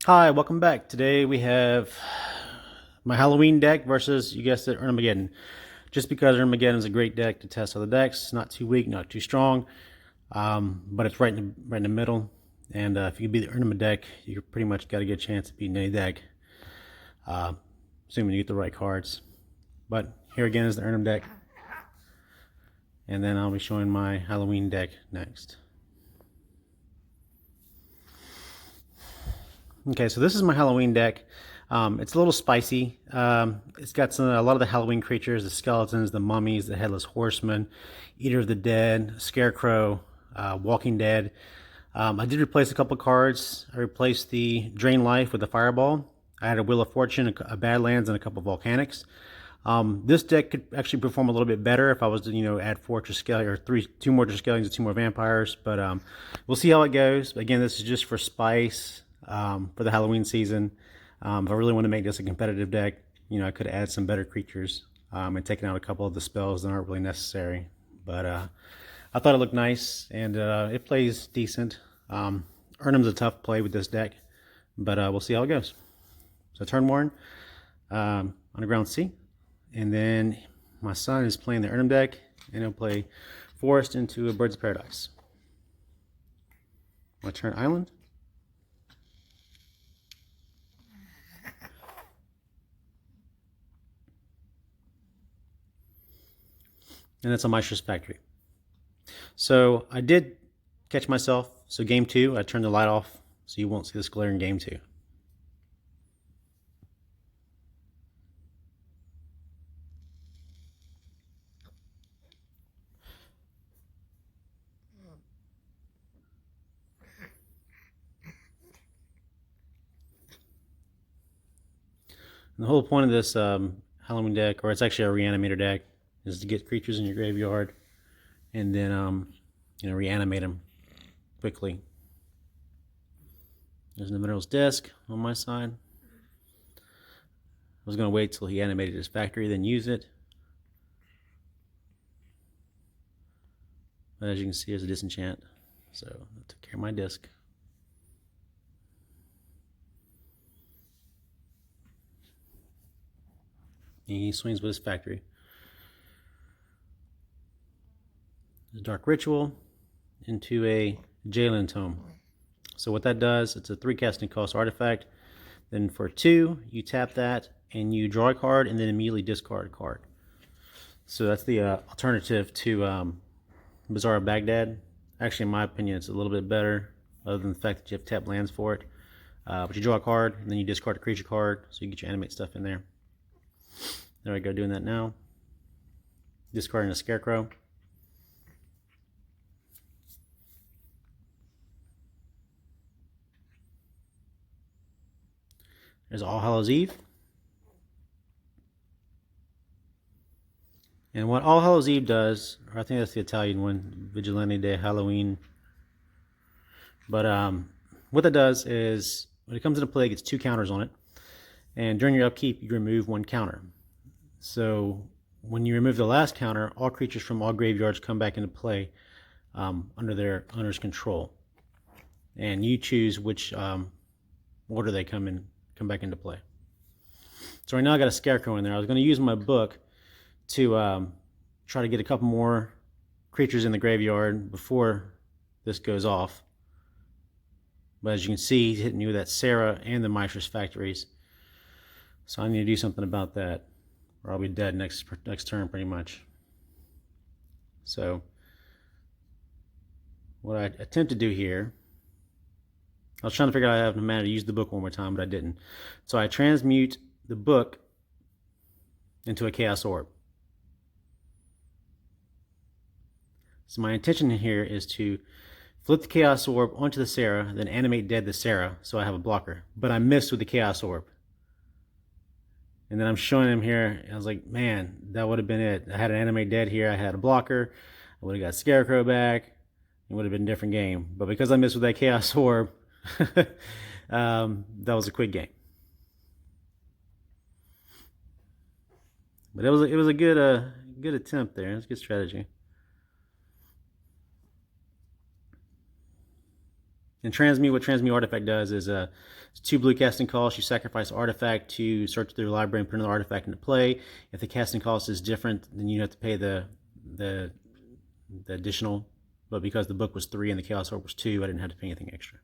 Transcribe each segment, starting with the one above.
Hi, welcome back. Today we have my Halloween deck versus, you guessed it, Erhnamgeddon. Just because Erhnamgeddon is a great deck to test other decks, not too weak, not too strong, but it's right in the middle. And if you beat the Erhnam deck, you pretty much got a good chance of beating any deck, uh, assuming you get the right cards. But here again is the Erhnam deck, and then I'll be showing my Halloween deck next. Okay, so this is my Halloween deck. It's a little spicy. It's got a lot of the Halloween creatures, the skeletons, the mummies, the headless horseman, Eater of the Dead, Scarecrow, Walking Dead. I did replace a couple cards. I replaced the Drain Life with the Fireball. I had a Wheel of Fortune, a Badlands, and a couple of Volcanics. This deck could actually perform a little bit better if I was to, add four Triskelion or two more Triskelions and two more Vampires. But we'll see how it goes. Again, this is just for spice for the Halloween season. If I really want to make this a competitive deck, I could add some better creatures and taking out a couple of the spells that aren't really necessary. But I thought it looked nice, and it plays decent. Erhnam's a tough play with this deck, but we'll see how it goes. So turn one, Underground Sea. And then my son is playing the Erhnam deck, and he'll play Forest into a Birds of Paradise. My turn Island. And that's a Meister's Factory. So I did catch myself. So game two, I turned the light off so you won't see this glare in game two. And the whole point of this Halloween deck, or it's actually a reanimator deck, is to get creatures in your graveyard and then reanimate them quickly. There's the Minerals Disc on my side. I was going to wait till he animated his factory, then use it. But as you can see, there's a disenchant. So I took care of my disc. He swings with his factory. There's Dark Ritual into a Jalen Tome. So what that does, it's a 3 casting cost artifact. Then for 2, you tap that and you draw a card and then immediately discard a card. So that's the alternative to Bazaar of Baghdad. Actually, in my opinion, it's a little bit better, other than the fact that you have tap lands for it. But you draw a card and then you discard a creature card, so you get your animate stuff in there. There I go, doing that now. Discarding a Scarecrow. There's All Hallows Eve. And what All Hallows Eve does, or I think that's the Italian one, Vigilante de Halloween. But what that does is, when it comes into play, it gets 2 counters on it. And during your upkeep, you remove 1 counter. So when you remove the last counter, all creatures from all graveyards come back into play under their owner's control. And you choose which order they come back into play. So right now I got a Scarecrow in there. I was going to use my book to try to get a couple more creatures in the graveyard before this goes off. But as you can see, he's hitting me with that Sarah and the Meister's Factories. So I need to do something about that, or I'll be dead next turn pretty much. So what I attempt to do here, I was trying to figure out how I have the mana to use the book one more time, but I didn't. So I transmute the book into a Chaos Orb. So my intention here is to flip the Chaos Orb onto the Sarah, then animate dead the Sarah, so I have a blocker. But I missed with the Chaos Orb. And then I'm showing him here, and I was like, man, that would have been it. I had an animate dead here, I had a blocker, I would have got Scarecrow back, it would have been a different game. But because I missed with that Chaos Orb, that was a quick game. But it was a good attempt there. It was a good strategy. And transmute, what transmute artifact does is it's 2 blue casting costs. You sacrifice artifact to search through the library and put another artifact into play. If the casting cost is different, then you have to pay the additional. But because the book was 3 and the Chaos Orb was 2, I didn't have to pay anything extra.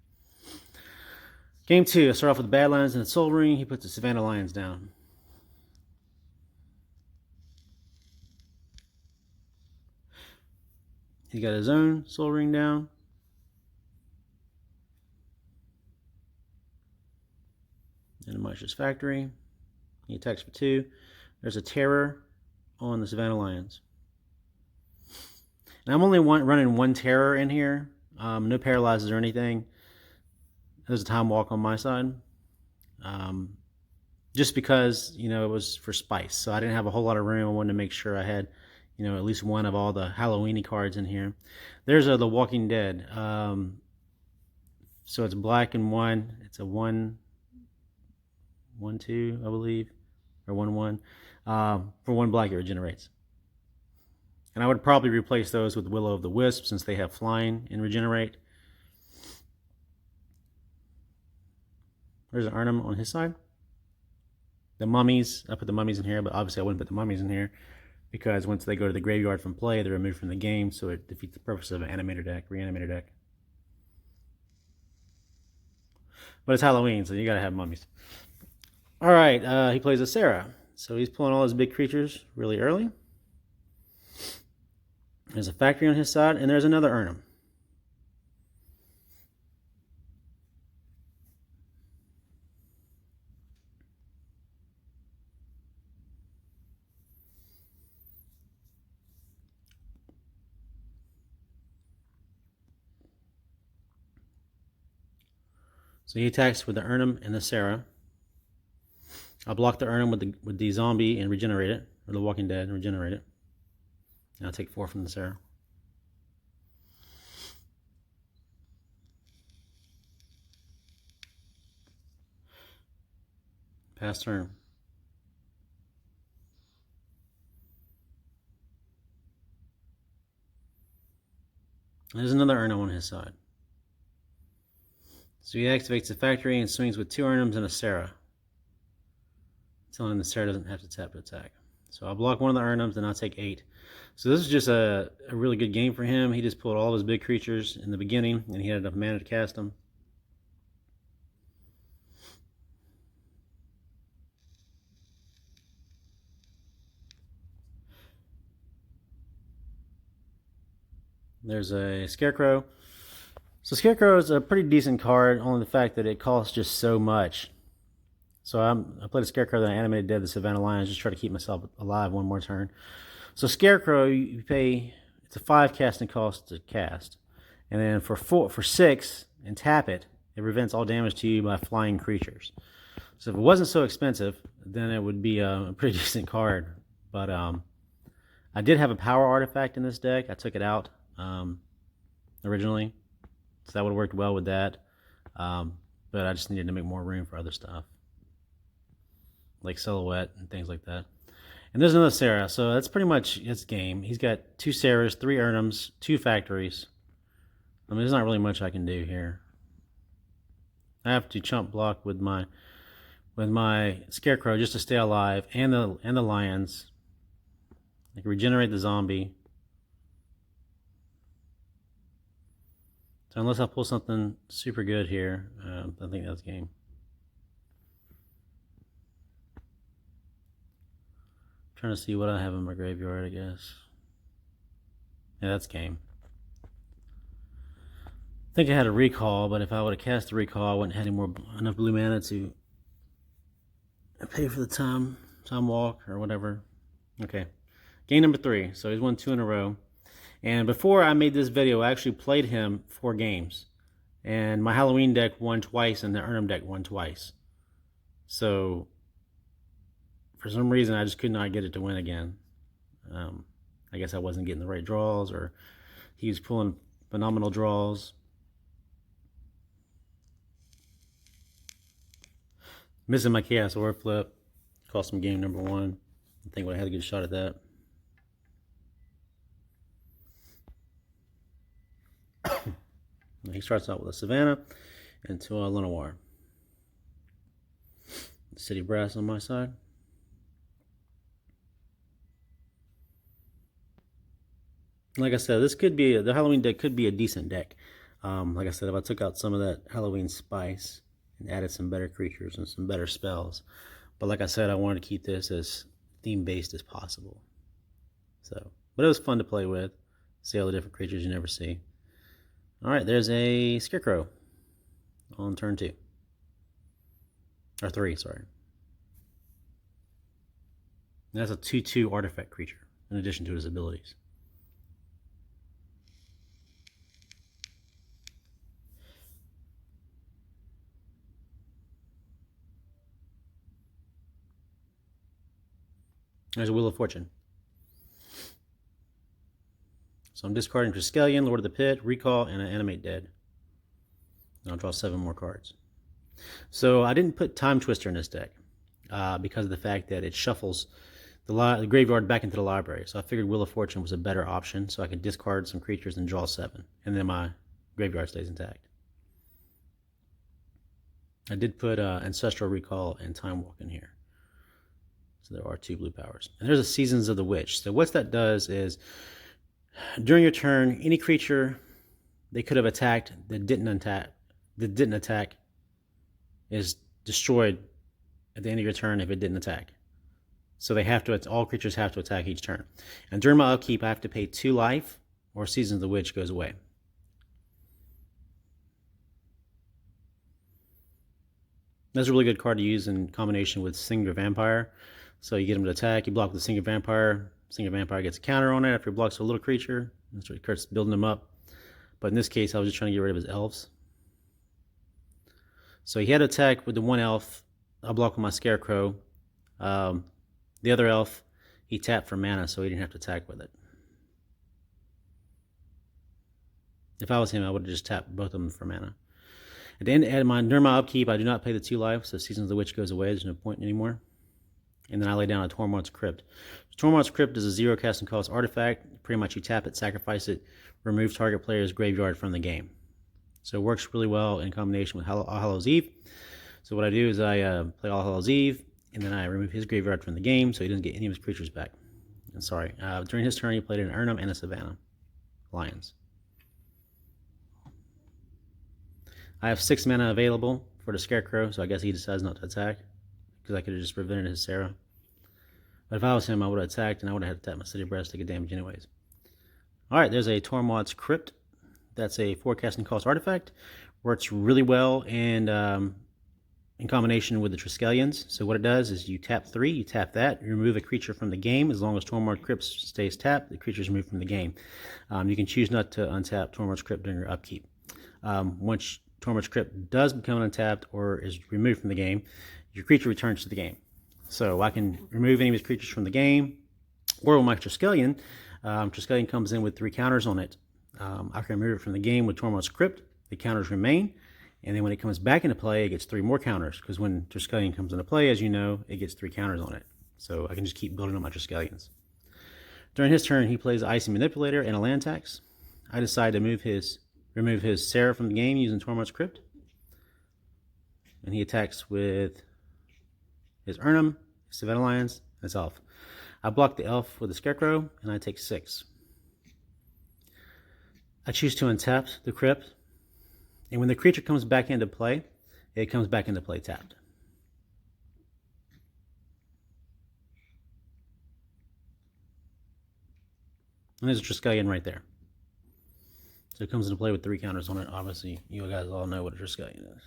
Game 2, I start off with the Badlands and the Soul Ring. He puts the Savannah Lions down. He got his own Soul Ring down. And a Marsha's Factory. He attacks for 2. There's a Terror on the Savannah Lions. And I'm only running 1 Terror in here. No paralyzes or anything. There's a Time Walk on my side. Just because, you know, it was for spice. So I didn't have a whole lot of room. I wanted to make sure I had, you know, at least one of all the Halloween-y cards in here. There's The Walking Dead. So it's black and 1. It's a 1-2, I believe. Or 1-1. For 1 black, it regenerates. And I would probably replace those with Willow of the Wisp since they have flying and regenerate. There's an Erhnam on his side. The mummies, I put the mummies in here, but obviously I wouldn't put the mummies in here because once they go to the graveyard from play, they're removed from the game, so it defeats the purpose of an animator deck, reanimator deck. But it's Halloween, so you gotta have mummies. Alright, he plays a Sarah. So he's pulling all his big creatures really early. There's a factory on his side, and there's another Erhnam. So he attacks with the Erhnam and the Sarah. I'll block the Erhnam with the zombie and regenerate it, or the Walking Dead and regenerate it. And I'll take 4 from the Sarah. Pass turn. There's another Erhnam on his side. So he activates the factory and swings with 2 Erhnams and a Sarah. Telling him the Sarah doesn't have to tap to attack. So I'll block one of the Erhnams and I'll take 8. So this is just a really good game for him. He just pulled all of his big creatures in the beginning and he had enough mana to cast them. There's a Scarecrow. So Scarecrow is a pretty decent card, only the fact that it costs just so much. So I played a Scarecrow, then I animated Dead the Savannah Lions, just try to keep myself alive one more turn. So Scarecrow, you pay, it's a 5 casting cost to cast. And then for 6, and tap it, it prevents all damage to you by flying creatures. So if it wasn't so expensive, then it would be a pretty decent card. But I did have a power artifact in this deck. I took it out originally. So that would have worked well with that. But I just needed to make more room for other stuff. Like Silhouette and things like that. And there's another Sarah. So that's pretty much his game. He's got 2 Sarahs, 3 Erhnams, 2 factories. I mean, there's not really much I can do here. I have to chump block with my Scarecrow just to stay alive, and the Lions. I can regenerate the zombie. So unless I pull something super good here, I think that's game. Trying to see what I have in my graveyard, I guess. Yeah, that's game. I think I had a recall, but if I would have cast the recall, I wouldn't have had enough blue mana to pay for the time walk or whatever. Okay, game number 3. So he's won 2 in a row. And before I made this video, I actually played him 4 games. And my Halloween deck won twice, and the Erhnam deck won twice. So for some reason, I just could not get it to win again. I guess I wasn't getting the right draws, or he was pulling phenomenal draws. Missing my Chaos Orb flip. Cost him game number 1. I think I had a good shot at that. He starts out with a Savannah into a Lenoir. City Brass on my side. Like I said, this could be the Halloween deck could be a decent deck. Like I said, if I took out some of that Halloween spice and added some better creatures and some better spells. But like I said, I wanted to keep this as theme-based as possible. So, but it was fun to play with. See all the different creatures you never see. All right, there's a Scarecrow on turn 2. Or 3, sorry. And that's a 2/2 artifact creature, in addition to his abilities. There's a Wheel of Fortune. So I'm discarding Triskelion, Lord of the Pit, Recall, and an Animate Dead. And I'll draw 7 more cards. So I didn't put Time Twister in this deck because of the fact that it shuffles the graveyard back into the library. So I figured Wheel of Fortune was a better option so I could discard some creatures and draw 7. And then my graveyard stays intact. I did put Ancestral Recall and Time Walk in here. So there are 2 blue powers. And there's a Seasons of the Witch. So what that does is, during your turn, any creature they could have attacked that didn't attack is destroyed at the end of your turn if it didn't attack. So they have to. All creatures have to attack each turn. And during my upkeep, I have to pay 2 life, or Seasons of the Witch goes away. That's a really good card to use in combination with Singer Vampire. So you get him to attack, you block with the Singer Vampire. Singer Vampire gets a counter on it after it blocks a little creature. And so it starts building them up. But in this case, I was just trying to get rid of his elves. So he had to attack with the 1 elf. I'll block with my Scarecrow. The other elf, he tapped for mana, so he didn't have to attack with it. If I was him, I would have just tapped both of them for mana. At the end of during my upkeep, I do not pay the 2 life, so Seasons of the Witch goes away. There's no point anymore. And then I lay down a Tormod's Crypt. Tormod's Crypt is a 0 casting cost artifact. Pretty much you tap it, sacrifice it, remove target player's graveyard from the game. So it works really well in combination with All Hallows Eve. So what I do is I play All Hallows Eve, and then I remove his graveyard from the game so he doesn't get any of his creatures back. And sorry, during his turn he played an Erhnam and a Savannah. Lions. I have 6 mana available for the Scarecrow, so I guess he decides not to attack, because I could have just prevented his Sarah. But if I was him, I would have attacked, and I would have had to tap my City Brass to get damage anyways. Alright, there's a Tormod's Crypt. That's a 4 casting cost artifact. Works really well and in combination with the Triskelions. So what it does is you tap 3, you tap that, you remove a creature from the game. As long as Tormod's Crypt stays tapped, the creature is removed from the game. You can choose not to untap Tormod's Crypt during your upkeep. Once Tormod's Crypt does become untapped or is removed from the game, your creature returns to the game. So I can remove any of his creatures from the game, or with my Triskelion, Triskelion comes in with 3 counters on it. I can remove it from the game with Tormod's Crypt, the counters remain, and then when it comes back into play, it gets 3 more counters, because when Triskelion comes into play, as you know, it gets 3 counters on it. So I can just keep building up my Triskelions. During his turn, he plays Icy Manipulator and a land tax. I decide to remove his Sarah from the game using Tormod's Crypt. And he attacks with his Erhnam, his Savannah Lions, and his elf. I block the elf with the Scarecrow, and I take 6. I choose to untap the Crypt, and when the creature comes back into play, it comes back into play tapped. And there's a Triskelion right there. So it comes into play with 3 counters on it. Obviously, you guys all know what a Triskelion is.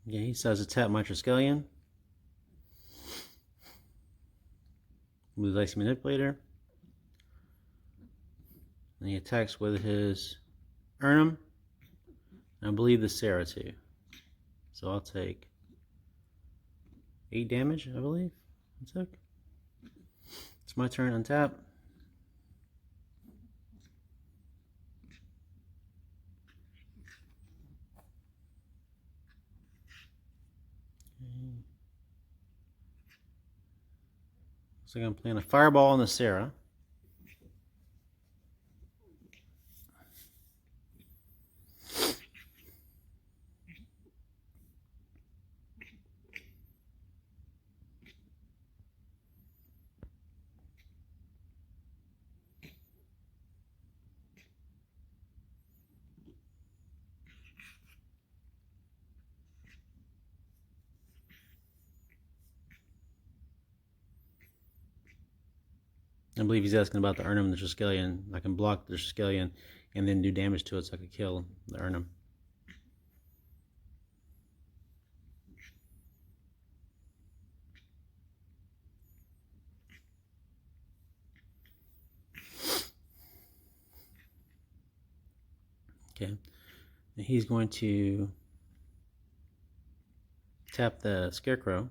Yeah, he says to tap my Triskelion. with his Icy Manipulator. And he attacks with his Erhnam. And I believe the Sarah too. So I'll take 8 damage, I believe. It's my turn, untap. So I'm playing a Fireball on the Sarah. I believe he's asking about the Erhnam and the Triskelion. I can block the Triskelion and then do damage to it so I could kill the Erhnam. Okay, and he's going to tap the Scarecrow.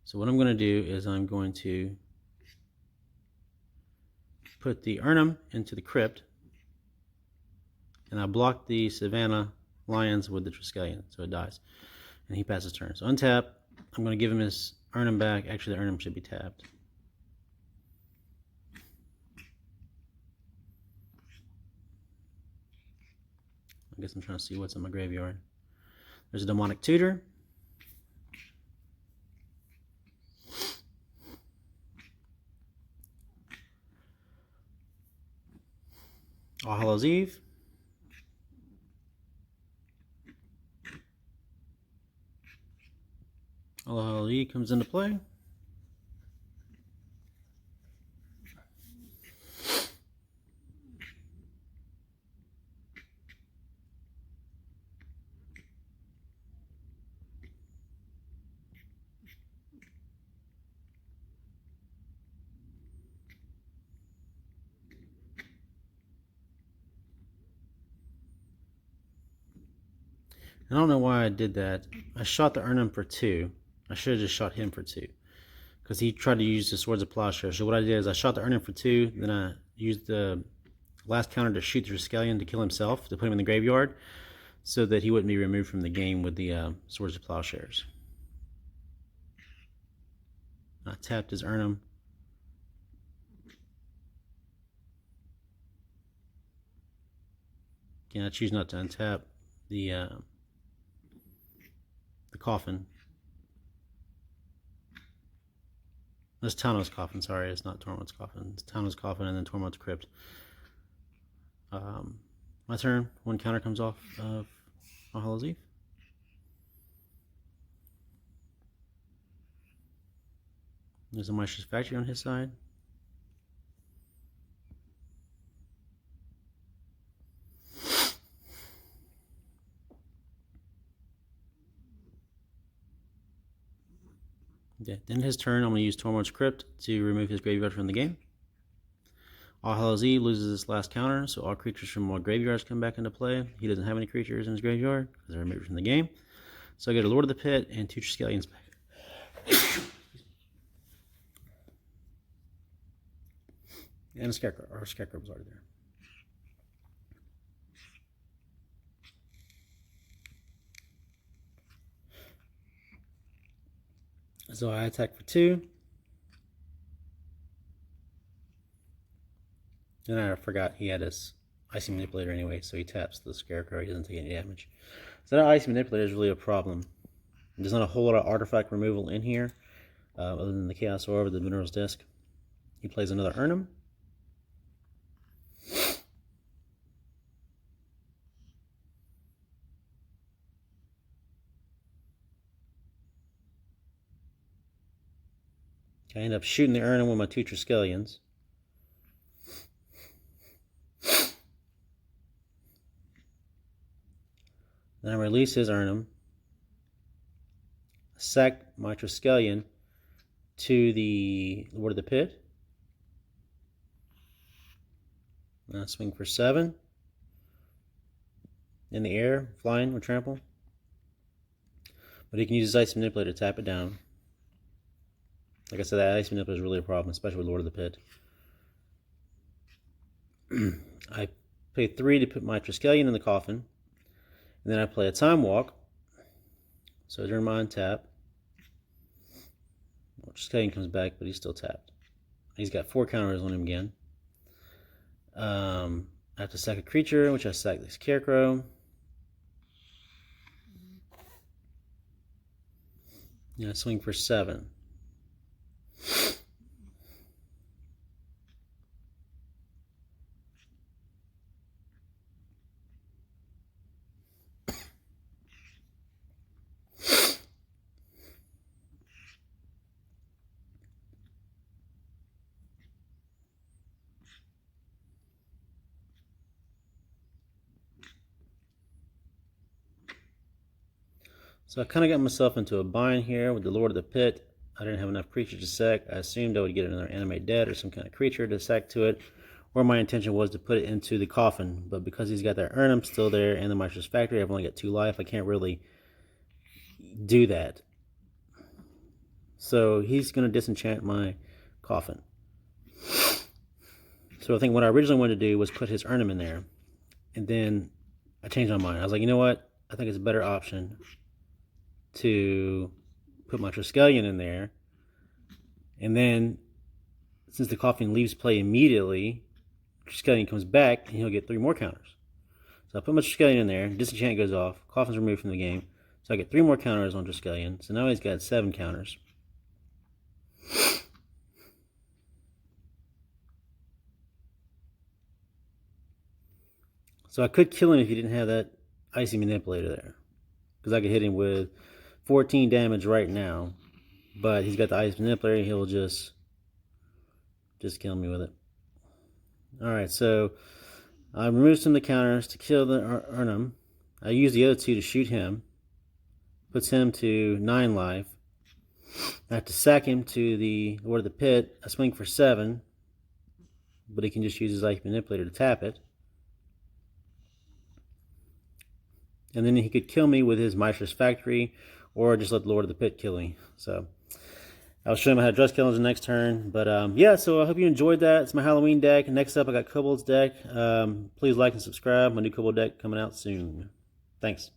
So what I'm going to do is I'm going to put the Erhnam into the crypt, and I block the Savannah Lions with the Triskelion, so it dies. And he passes turn. So untap, I'm going to give him his Erhnam back. Actually, the Erhnam should be tapped. I guess I'm trying to see what's in my graveyard. There's a Demonic Tutor. All Hallows Eve. All Hallows Eve comes into play. I don't know why I did that. I shot the Erhnam for 2. I should have just shot him for 2. Because he tried to use the Swords of Plowshare. So what I did is I shot the Erhnam for 2. Then I used the last counter to shoot the Triskelion to kill himself. To put him in the graveyard. So that he wouldn't be removed from the game with the Swords of Plowshares. I tapped his Erhnam. Again, I choose not to untap the coffin. That's Tano's coffin, sorry, it's not Tormod's coffin. It's Tano's coffin and then Tormod's crypt. My turn, 1 counter comes off of All Hallows Eve. There's a Maestros Factory on his side. Okay, then his turn, I'm going to use Tormod's Crypt to remove his graveyard from the game. All Hallows Eve loses this last counter, so all creatures from all graveyards come back into play. He doesn't have any creatures in his graveyard because they're removed from the game. So I get a Lord of the Pit and 2 Triskelions back. And a Scarecrow. Our Scarecrow was already there. So I attack for 2. And I forgot he had his Icy Manipulator anyway, so he taps the Scarecrow. He doesn't take any damage. So that Icy Manipulator is really a problem. There's not a whole lot of artifact removal in here, other than the Chaos Orb or the Minerals Disc. He plays another Erhnam. I end up shooting the Erhnam with my 2 Triskelions. Then I release his Erhnam, sack my Triskelion, to the Lord of the Pit. Swing for 7. In the air, flying with trample. But he can use his Ice Manipulator to tap it down. Like I said, that Ice Manipulator is really a problem, especially with Lord of the Pit. I pay 3 to put my Triskelion in the coffin. And then I play a Time Walk. So during my untap, Triskelion comes back, but he's still tapped. He's got 4 counters on him again. I have to sack a creature, which I sack the Scarecrow. Yeah, I swing for 7. So I kind of got myself into a bind here with the Lord of the Pit. I didn't have enough creatures to sack. I assumed I would get another Animate Dead or some kind of creature to sack to it. Or my intention was to put it into the coffin. But because he's got that Erhnam still there and the Maestros Factory, I've only got 2 life. I can't really do that. So he's going to disenchant my coffin. So I think what I originally wanted to do was put his Erhnam in there. And then I changed my mind. I was like, you know what? I think it's a better option to put my Triskelion in there. And then, since the coffin leaves play immediately, Triskelion comes back and he'll get 3 more counters. So I put my Triskelion in there, disenchant goes off, coffin's removed from the game. So I get 3 more counters on Triskelion. So now he's got 7 counters. So I could kill him if he didn't have that Icy Manipulator there. Because I could hit him with 14 damage right now. But he's got the Ice Manipulator, he'll just kill me with it. Alright, so I removed some of the counters to kill the Erhnam. I used the other 2 to shoot him. Puts him to 9 life. I have to sack him to the Lord of the Pit. I swing for 7. But he can just use his Ice Manipulator to tap it. And then he could kill me with his Maestros Factory, or just let the Lord of the Pit kill me. So I'll show him how to dress kill in the next turn. But yeah, so I hope you enjoyed that. It's my Halloween deck. Next up, I got Kobold's deck. Please like and subscribe. My new Kobold deck coming out soon. Thanks.